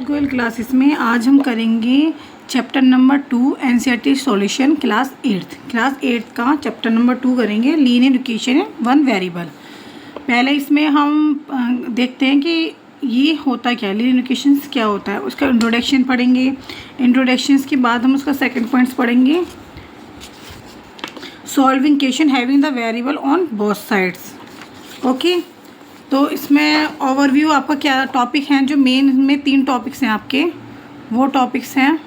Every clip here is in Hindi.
शाहिद गोयल क्लासेस में आज हम करेंगे chapter number 2 NCERT solution class 8 का चैप्टर नंबर 2 करेंगे लीनियर इक्वेशन वन वेरिएबल। पहले इसमें हम देखते हैं कि ये होता क्या है, लीनियर इक्वेशंस क्या होता है, उसका इंट्रोडक्शन पढ़ेंगे। इंट्रोडक्शंस के बाद हम उसका सेकंड पॉइंट्स पढ़ेंगे, solving equation having the variable on both sides. Okay, तो इसमें ओवरव्यू आपका क्या टॉपिक हैं, जो मेन में 3 टॉपिक्स हैं आपके, वो टॉपिक्स हैं।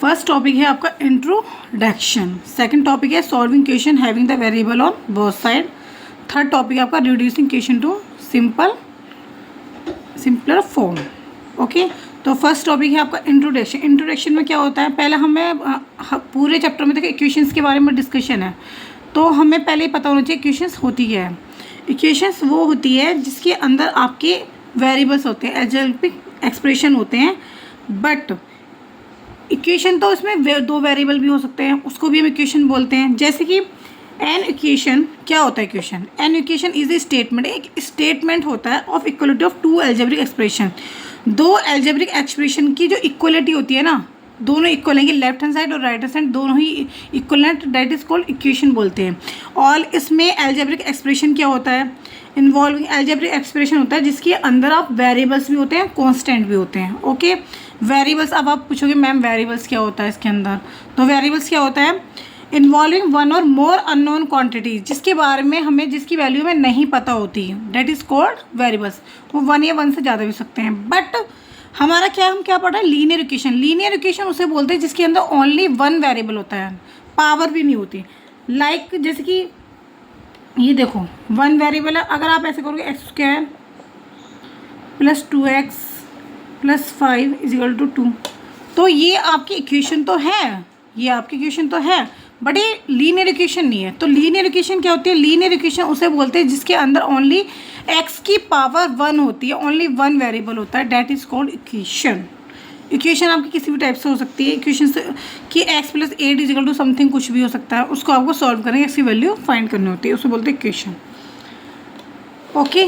फर्स्ट टॉपिक है आपका इंट्रोडक्शन, सेकंड टॉपिक है solving equation having the variable on both side, third topic है आपका reducing equation two simpler form. Okay, तो फर्स्ट टॉपिक है आपका इंट्रोडक्शन। इंट्रोडक्शन में क्या होता है, पहले हमें पूरे चैप्टर में देखो इक्वेशंस के बारे में डिस्कशन है, तो हमें पहले ही पता होना चाहिए इक्वेशंस होती क्या है। इक्वेशंस वो होती है जिसके अंदर आपके वेरिएबल्स होते हैं, अलजेब्रिक एक्सप्रेशन होते हैं। बट इक्वेशन तो इसमें 2 वेरिएबल भी हो सकते हैं, उसको भी हम इक्वेशन बोलते हैं। जैसे कि एन इक्वेशन क्या होता है, equation an equation is a statement, एक स्टेटमेंट होता है of equality of 2 algebraic expression. 2 algebraic expression की जो इक्वलिटी होती है ना, दोनों इक्वल हैं, लेफ्ट हैंड साइड और राइट हैंड साइड दोनों ही इक्वल हैं, दैट इज कॉल्ड इक्वेशन बोलते हैं। और इसमें अलजेब्रिक एक्सप्रेशन क्या होता है, इन्वॉल्विंग अलजेब्रिक एक्सप्रेशन होता है जिसके अंदर आप वेरिएबल्स भी होते हैं, कांस्टेंट भी होते हैं। ओके, वेरिएबल्स, अब आप पूछोगे मैम वेरिएबल्स क्या होता है इसके अंदर, तो वेरिएबल्स क्या होता है, इन्वॉल्विंग 1 और मोर अननोन क्वांटिटीज, जिसके बारे में हमें जिसकी वैल्यू में नहीं पता होती, दैट इज कॉल्ड वेरिएबल्स। वो 1 या 1 से ज़्यादा भी सकते हैं। बट हमारा क्या, हम क्या पढ़ रहे हैं, लीनियर इक्वेशन। लीनियर इक्वेशन उसे बोलते हैं जिसके अंदर ओनली 1 वेरिएबल होता है, पावर भी नहीं होती। लाइक जैसे कि ये देखो 1 वेरिएबल है, अगर आप ऐसे करोगे x² + 2x + 5 = 2, तो ये आपकी इक्वेशन तो है, ये आपकी इक्वेशन तो है, बट ये लीनियर इक्वेशन नहीं है। तो लीनियर इक्वेशन क्या होती है, लीनियर इक्वेशन उसे बोलते हैं जिसके अंदर ओनली x की पावर 1 होती है, ओनली 1 वेरिएबल होता है, that is called equation. Equation आपकी किसी भी टाइप से हो सकती है, इक्वेशन से कि x + 8 = समथिंग कुछ भी हो सकता है, उसको आपको सॉल्व करेंगे, x की वैल्यू फाइंड करनी होती है, उसे बोलते हैं इक्वेशन। ओके,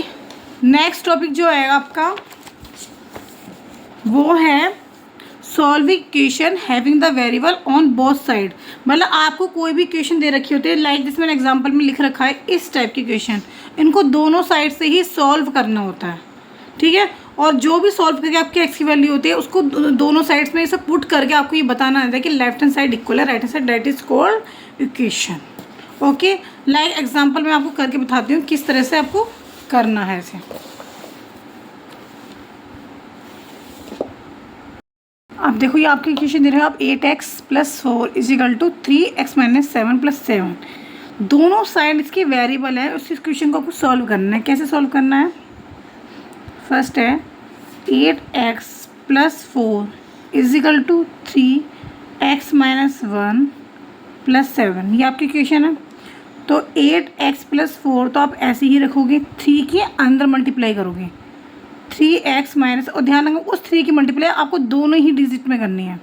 नेक्स्ट टॉपिक जो है आपका वो है solving equation having the variable on both side. मतलब आपको कोई भी इक्वेशन दे रखी होती है, लाइक जिसमें एग्जांपल में लिख रखा है इस टाइप की इक्वेशन, इनको दोनों साइड से ही सॉल्व करना होता है, ठीक है। और जो भी सॉल्व करके आपकी एक्स की वैल्यू होती है उसको दोनों साइड्स में इसे पुट करके आपको ये बताना है कि लेफ्ट हैंड साइड इक्वल है right hand side, that is called equation. Okay, like example में आपको करके बताती हूँ किस तरह से आपको करना है इसे। अब देखो ये आपकी इक्वेशन दे रहे हैं, आप 8x + 4 = 3x - 7 + 7, दोनों साइड इसकी वेरिएबल है, उस इक्वेशन को आपको सॉल्व करना है। कैसे सॉल्व करना है, फर्स्ट है 8x + 4 = 3x - 1 + 7, ये आपकी इक्वेशन है। तो 8x + 4 तो आप ऐसे ही रखोगे, 3 के अंदर मल्टीप्लाई करोगे, 3x - और ध्यान रखो उस 3 की मल्टीप्लाई आपको दोनों ही डिजिट में करनी है,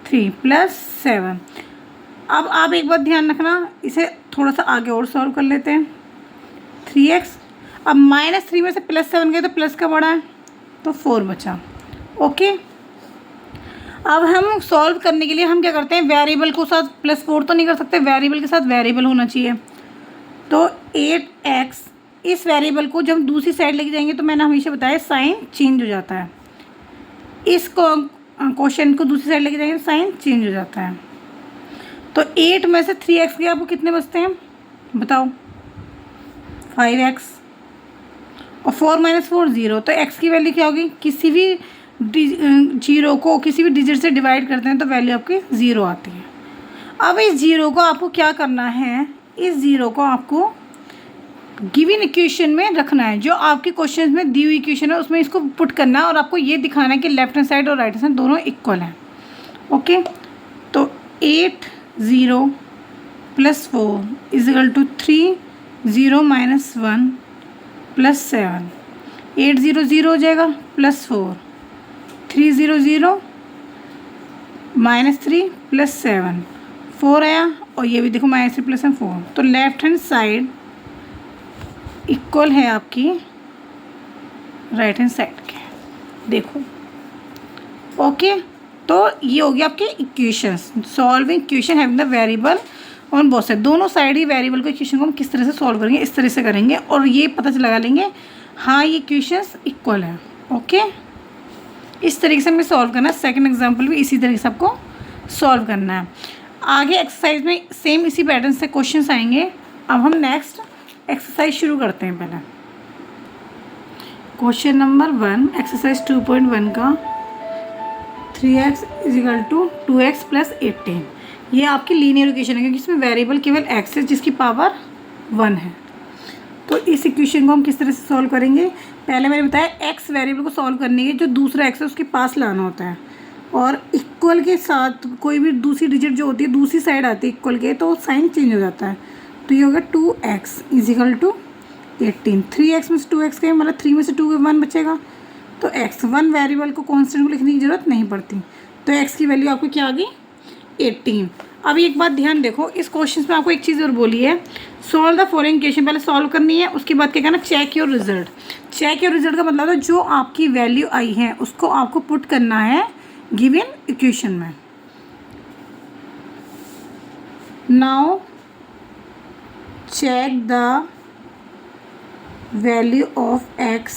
3 + 7। अब आप एक बात ध्यान रखना, इसे थोड़ा सा आगे और सॉल्व कर लेते हैं। 3x, अब -3 में से +7 गए तो प्लस का बड़ा है, तो 4 बचा। ओके, अब हम सॉल्व करने के लिए हम क्या करते हैं, वेरिएबल को साथ +4 तो नहीं कर सकते, वेरिएबल के साथ वेरिएबल होना चाहिए। तो 8x, इस वेरिएबल को जब दूसरी साइड लेके जाएंगे तो मैंने हमेशा बताया साइन चेंज हो जाता है, इस क्वेश्चन को दूसरी साइड लेके जाएंगे तो साइन चेंज हो जाता है। तो 8 में से 3x के आपको कितने बचते हैं बताओ, 5x, और 4 - 4 0, तो x की वैल्यू क्या होगी, किसी भी जीरो को किसी भी डिजिट से डिवाइड करते हैं तो वैल्यू आपकी 0 आती है। अब इस 0 को आपको क्या करना है, इस 0 को आपको गिवन इक्वेशन में रखना है, जो आपके क्वेश्चन में दी हुई इक्वेशन है उसमें इसको पुट करना है, और आपको ये दिखाना है कि लेफ्ट हैंड साइड और राइट हैंड साइड दोनों इक्वल हैं। ओके, तो 8 0 + 4 = 3 0 - 1 + 7, 8 0 0 हो जाएगा, +4 3 0 0 -3 + 7 4 आया, और ये भी देखो -3 + 7 4, तो लेफ्ट हैंड साइड इक्वल है आपकी राइट हैंड साइड के। देखो। ओके, तो ये हो गया आपके equations. Solving equation having the variable on both side, दोनों साइड ही वेरिएबल को इक्वेशन को हम किस तरह से सॉल्व करेंगे, इस तरह से करेंगे और ये पता लगा लेंगे हाँ ये इक्वेशंस इक्वल है। ओके, इस तरीके से हमें सॉल्व करना है। सेकंड एग्जांपल भी इसी तरीके से आपको सॉल्व करना है। आगे एक्सरसाइज में सेम इसी पैटर्न से क्वेश्चंस आएंगे। अब हम नेक्स्ट एक्सरसाइज शुरू करते हैं। पहले क्वेश्चन नंबर 1 एक्सरसाइज 2.1 का 3x = 2x + 18। ये आपकी लीनियर इक्वेशन है क्योंकि इसमें वेरिएबल केवल x है जिसकी पावर 1 है। तो इस इक्वेशन को हम किस तरह से सॉल्व करेंगे, पहले मैंने बताया x वेरिएबल को सॉल्व करने के जो दूसरा x है उसके पास लाना होता है और इक्वल के साथ कोई भी दूसरी डिजिट जो होती है दूसरी साइड आती है इक्वल के, तो साइन चेंज हो जाता है। तो ये होगा 2x = 18। 3x में से 2x गए मतलब 3 में से 2 1 बचेगा। तो x 1 वेरिएबल को कांस्टेंट को लिखने की ज़रूरत नहीं पड़ती। तो x की वैल्यू आपको क्या आ गई 18। अभी एक बात ध्यान देखो, इस क्वेश्चन में आपको एक चीज़ और बोली है, सॉल्व द फॉलोइंग इक्वेशन। पहले सॉल्व करनी है, उसके बाद क्या करना, check your result. Check your result का मतलब है जो आपकी वैल्यू आई है उसको आपको पुट करना है गिवन इक्वेशन में। Now check the value of x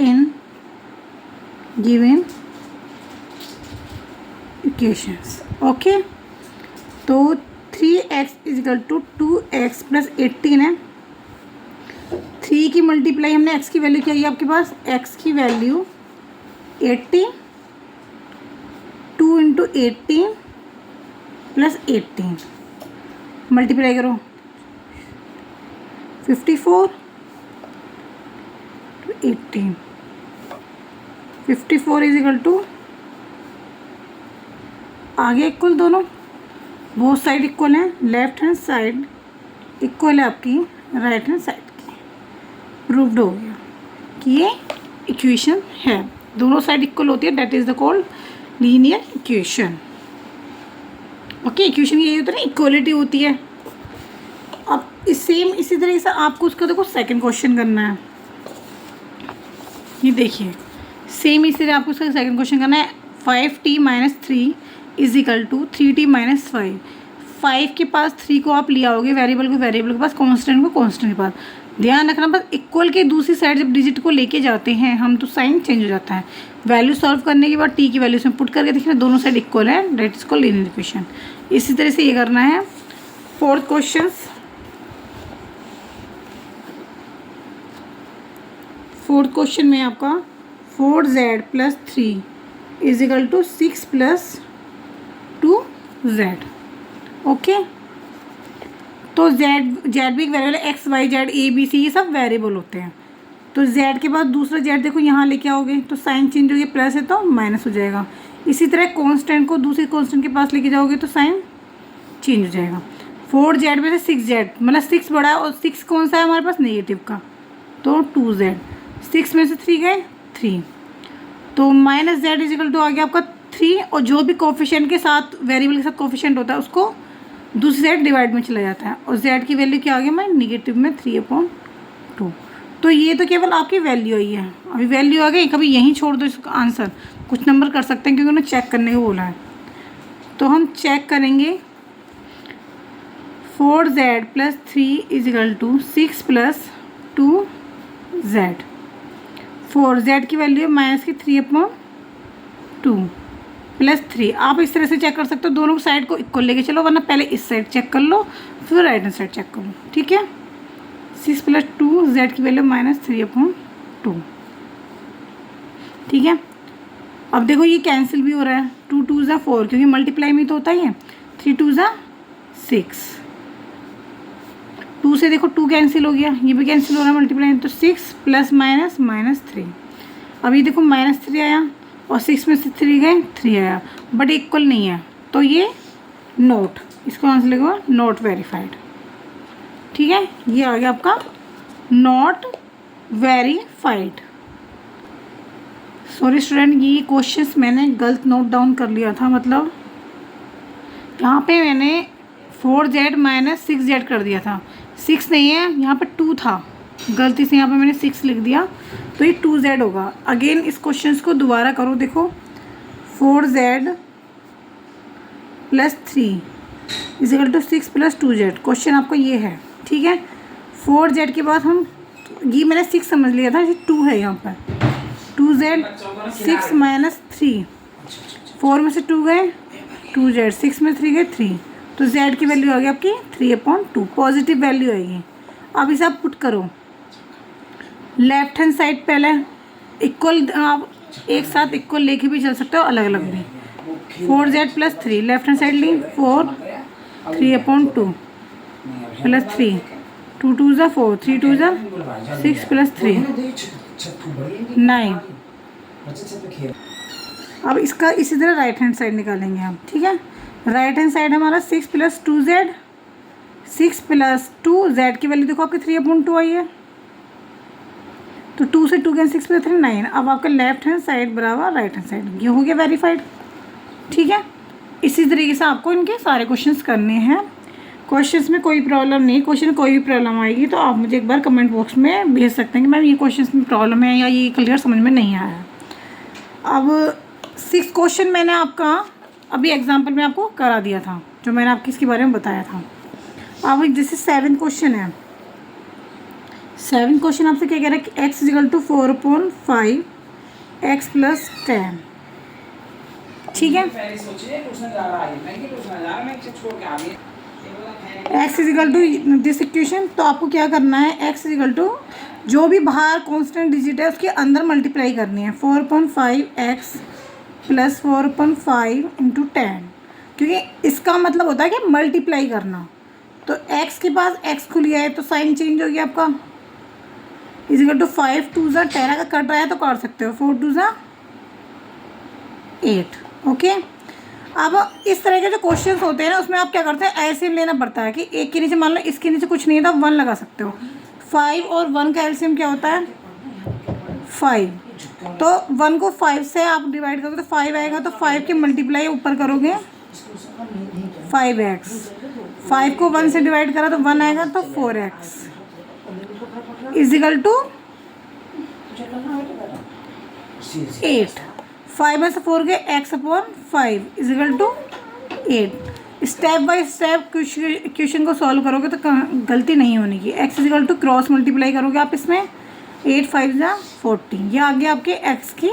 in given equations. Okay, तो 3x = 2x + 18 है। 3 की मल्टीप्लाई हमने x की वैल्यू क्या आई आपके पास, x की वैल्यू 80, 2 × 18 + 18 मल्टीप्लाई करो 54 × 18। 54 = आगे इक्वल, दोनों बोथ साइड इक्वल हैं, लेफ्ट हैंड साइड इक्वल है आपकी राइट हैंड साइड की। प्रूव्ड हो गया कि ये इक्वेशन है, दोनों साइड इक्वल होती है, that is the called linear equation. Okay, equation यही होता है ना, इक्वलिटी होती है। अब सेम इसी तरीके से आपको उसका देखो सेकंड क्वेश्चन करना है। ये देखिए सेम इसी तरह आपको उसका सेकंड क्वेश्चन करना है। 5t - 3 = 3t - 5। 5 के पास 3 को आप ले आओगे, वेरिएबल के पास, कांस्टेंट को कांस्टेंट के पास। ध्यान रखना बस इक्वल के दूसरी साइड जब डिजिट को लेके जाते हैं हम तो साइन चेंज हो जाता है। वैल्यू सॉल्व करने के बाद t की वैल्यू इसमें पुट करके देखिए दोनों साइड इक्वल है, that is called linear equation. इसी तरह से ये करना है। फोर्थ क्वेश्चन, फोर्थ क्वेश्चन में आपका 4z + 3 = 6 + 2z। ओके, तो जेड भी एक वेरिएबल है, x y z a b c ये सब वेरिएबल होते हैं। तो z के बाद दूसरा z देखो यहाँ लेके आओगे तो साइन चेंज होगी, प्लस है तो माइनस हो जाएगा। इसी तरह कांस्टेंट को दूसरे कांस्टेंट के पास लेके जाओगे तो साइन चेंज हो जाएगा। 4z में से 6z मतलब 6 बड़ा है और 6 कौन सा है हमारे पास नेगेटिव का, तो 2z। 6 में से 3 गए 3, तो -z = आ गया आपका 3 और जो भी कोफिशिएंट के साथ वेरिएबल के साथ कोफिशिएंट होता है उसको दूसरी साइड डिवाइड में चला जाता है और z की वैल्यू क्या आ गया हमारे नेगेटिव में 3/2। तो ये तो केवल आपकी वैल्यू आई है, अभी वैल्यू आ गई, कभी यहीं छोड़ दो इसका आंसर, कुछ नंबर कर सकते हैं क्योंकि उन्होंने चेक करने को बोला है। तो हम चेक करेंगे 4z + 3 = 6 + 2z। 4z की वैल्यू है -3/2 + 3। आप इस तरह से चेक कर सकते हो, दोनों साइड को इक्वल लेके चलो, वरना पहले इस साइड चेक कर लो फिर राइट हैंड साइड चेक कर लो। ठीक है, 6 + 2 z की वैल्यू -3/2। ठीक है, अब देखो ये कैंसिल भी हो रहा है, 2 2 = 4 क्योंकि मल्टीप्लाई में तो होता ही है, 3 2 = 6। 2 से देखो 2 कैंसिल हो गया, ये भी कैंसिल हो रहा है मल्टीप्लाई में, तो 6 ± -3। अभी देखो -3 आया और 6 में से 3 गए 3 आया, बट इक्वल नहीं है, तो ये नोट, इसको आंसर लिखो नॉट वेरीफाइड। ठीक है, ये आ गया आपका नॉट वेरीफाइड। सॉरी स्टूडेंट, ये क्वेश्चंस मैंने गलत नोट डाउन कर लिया था, मतलब यहाँ पे मैंने 4z - 6z कर दिया था, 6 नहीं है यहाँ पे 2 था, गलती से यहाँ पे मैंने 6 लिख दिया, तो ये 2z होगा। अगेन इस क्वेश्चन को दोबारा करो, देखो 4z plus 3 equal to 6 plus 2z। Question आपको ये है, ठीक है। 4z के बाद हम, ये मैंने 6 समझ लिया था, ये 2 है यहाँ पर। 2z 6 माइनस 3, 4 में से 2 गए 2z, 6 में 3 गए 3, तो z की वैल्यू आ गई आपकी 3/2, पॉजिटिव वैल्यू आएगी। अब इसे आप पुट करो लेफ्ट हैंड साइड, पहले इक्वल, आप एक साथ इक्वल लेके भी चल सकते हो, अलग अलग भी। 4z plus 3 left hand side ली, 4 3/2 प्लस 3, 2 2 ज़ा 4, 3 2 ज़ा 6 प्लस 3 9। अब इसका इसी तरह राइट हैंड साइड निकालेंगे हम, ठीक है। राइट हैंड साइड हमारा 6 प्लस 2z, 6 प्लस 2, z की वैल्यू देखो आपकी 3/2 आई है, तो 2 से 2 गए 6 प्लस 3 9। अब आपका लेफ्ट हैंड साइड बराबर राइट हैंड साइड, ये हो गया वेरीफाइड, ठीक है। इसी तरीके से आपको इनके सारे क्वेश्चंस करने हैं। क्वेश्चंस में कोई प्रॉब्लम नहीं, क्वेश्चन कोई भी प्रॉब्लम आएगी तो आप मुझे एक बार कमेंट बॉक्स में भेज सकते हैं कि मैम ये क्वेश्चंस में प्रॉब्लम है या ये क्लियर समझ में नहीं आया। अब 6 क्वेश्चन मैंने आपका अभी एग्जाम्पल में आपको करा दिया था, जो मैंने आपको इसके बारे में बताया था। अब जैसे 7 क्वेश्चन है, 7 क्वेश्चन आपसे क्या कह रहा है कि x equal to 4/5 x plus 10, ठीक है। x equal to this equation, तो आपको क्या करना है, x इजिकल टू जो भी बाहर कांस्टेंट डिजिट है उसके अंदर मल्टीप्लाई करनी है, 4/5x प्लस 4/5 इंटू 10, क्योंकि इसका मतलब होता है कि मल्टीप्लाई करना। तो x के पास x खुल गया है तो साइन चेंज हो गया आपका, इजिकल टू 5 2 ज़ा 10, अगर कट रहा है तो काट सकते हो, 4 2 ज़ा 8, ओके। अब इस तरह के जो क्वेश्चंस होते हैं ना, उसमें आप क्या करते हैं, ऐसे लेना पड़ता है कि एक के नीचे, मान लो इसके नीचे कुछ नहीं है तो आप 1 लगा सकते हो। 5 और 1 का एलसीएम क्या होता है 5, तो 1 को 5 से आप डिवाइड करोगे तो 5 आएगा, तो 5 के मल्टीप्लाई ऊपर करोगे 5x, 5 को 1 से डिवाइड करा तो 1 आएगा, तो 4x इजिकल टू 8। 5 में से 4 गए x/5 equal to 8। Step by step question को सॉल्व करोगे तो गलती नहीं होने की। x equal to cross multiply करोगे आप इसमें, 8 5 ज़ा 40, ये आगे आपके x की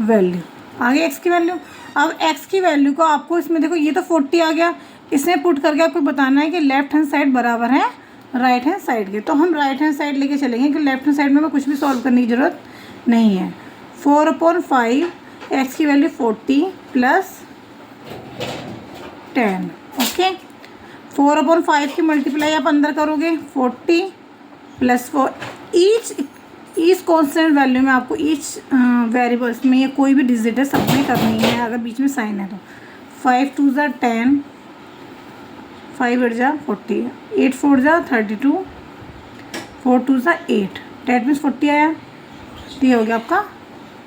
वैल्यू, आगे x की वैल्यू। अब x की वैल्यू को आपको इसमें देखो, ये तो 40 आ गया, इसमें पुट करके आपको बताना है कि लेफ्ट हैंड साइड बराबर है राइट हैंड साइड के। तो हम राइट हैंड साइड लेके चलेंगे कि लेफ्ट हैंड साइड में कुछ भी सॉल्व करने की ज़रूरत नहीं है। 4/5 x की वैल्यू 40 प्लस 10, ओके। 4/5 की मल्टीप्लाई आप अंदर करोगे 40 प्लस 4, ईच कॉन्स्टेंट वैल्यू में आपको ईच वेरिएबल्स में, या कोई भी डिजिट है सब में करनी है, अगर बीच में साइन है तो। 5 2 ज़ा 10, 5 8 ज़ा 40, 8 4 ज़ा 32, 4 2 ज़ा 8, डेट मीन्स 40 आया, ये हो गया आपका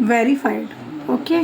वेरीफाइड, ओके।